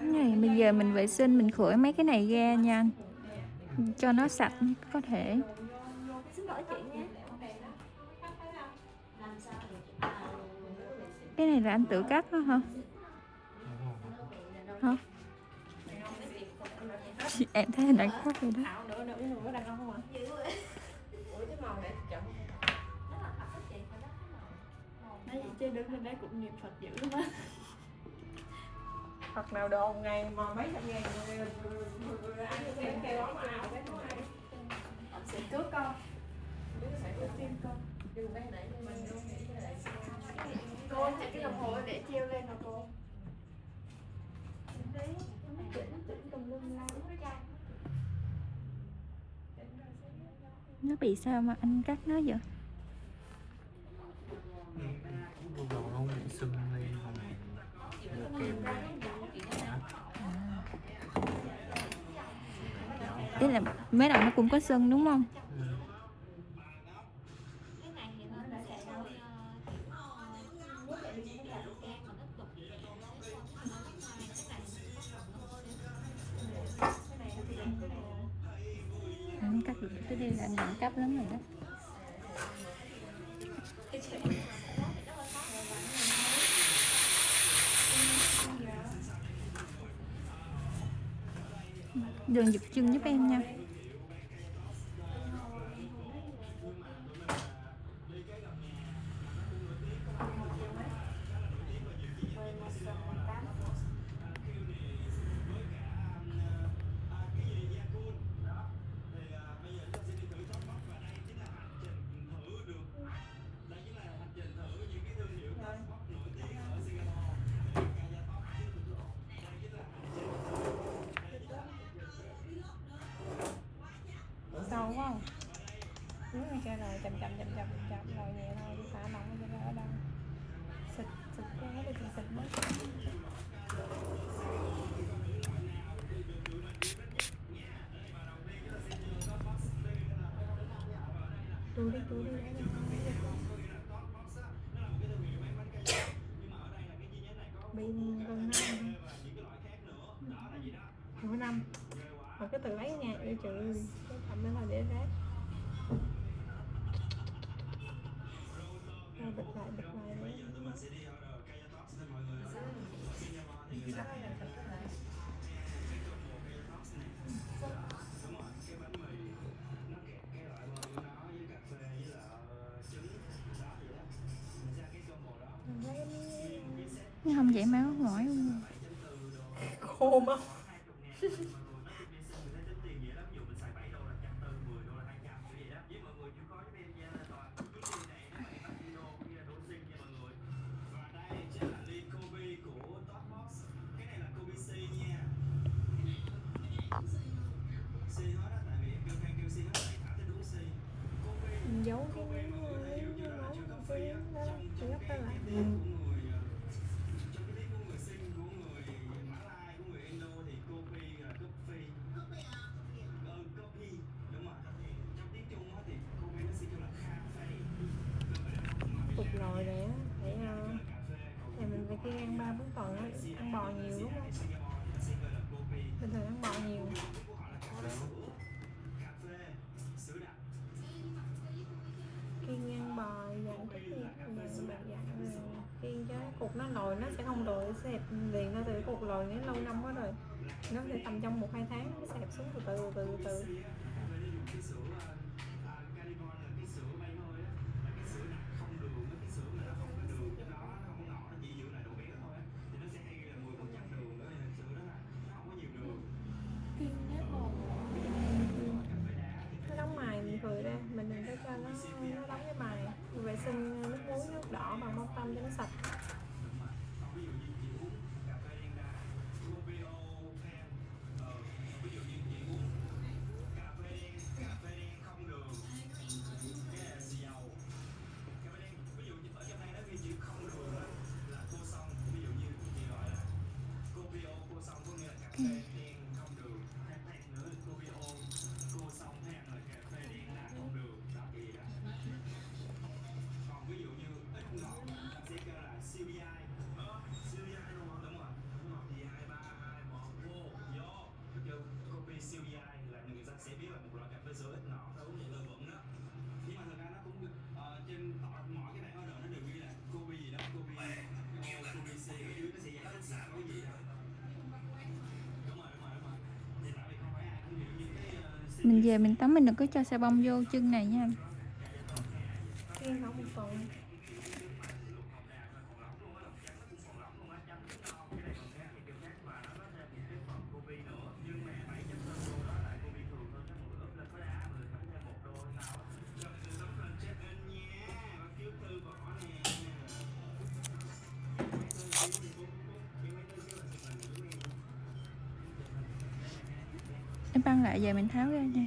Cái này bây giờ mình vệ sinh, mình khử mấy cái này ra nha, cho nó sạch có thể. Xin lỗi chị nhé. Cái này là anh tự cắt đó hả? Hả? Em thấy anh đã cắt rồi đó. Ảo nữa nữa nữa đàn ông không ạ? Ủa cái màu này chậm. Đấy trên đứng bên đấy cũng niệm Phật dữ lắm á. Phật nào đồ ngày mà mấy trăm ngàn ăn cái bó mà ảo cái này. Sẽ cướp con. Sẽ cướp tim con. Đừng đây nãy mình luôn nghĩ là cô thấy cái đồng hồ để treo lên hả cô? Đấy, nó chỉnh tùm lum la. Nó bị sao mà anh cắt nó vậy? Lúc đầu nó không bị sưng lên không mua kèm ra. Ý là mấy đầu nó cũng có sưng đúng không? Anh cắt được cái đây là anh đẳng cấp lắm rồi đó. Đường giật chân giúp em nha. Sâu quá không? Nước này cho rồi chậm rồi nhẹ thôi, đi thả lỏng cho nó ở đâu. Xịt quá đi thì xịt mất. Tôi đi pin con 5 con 5 mà cái từ lấy nha ơi trời ơi, cái cầm lên là để rác rồi bịch lại đấy. Nhưng không chảy máu mỏi luôn. Khô máu. Giấu cái máu cái đó cái gấp đó lại. Cục nồi này á, phải thì mình phải kiêng ăn 3-4 tuần á, ăn bò nhiều đúng không? Bình thường ăn bò nhiều. Kiêng ăn bò giảm chất gì, giảm bạc dạng rồi kiêng cho cục nó lồi nó sẽ không lồi xẹp liền, nó từ cục lồi nó lâu năm quá rồi, nó sẽ tầm trong 1-2 tháng nó xẹp xuống từ từ. Nó đóng mài mình cười ra, mình đừng có cho nó đóng cái mài. Vệ sinh nước muối nước đỏ bằng bông tăm cho nó sạch. Mình về mình tắm mình đừng có cho xà bông vô chân này nha. Riêng không một tuần. Em băng lại giờ mình tháo ra nha.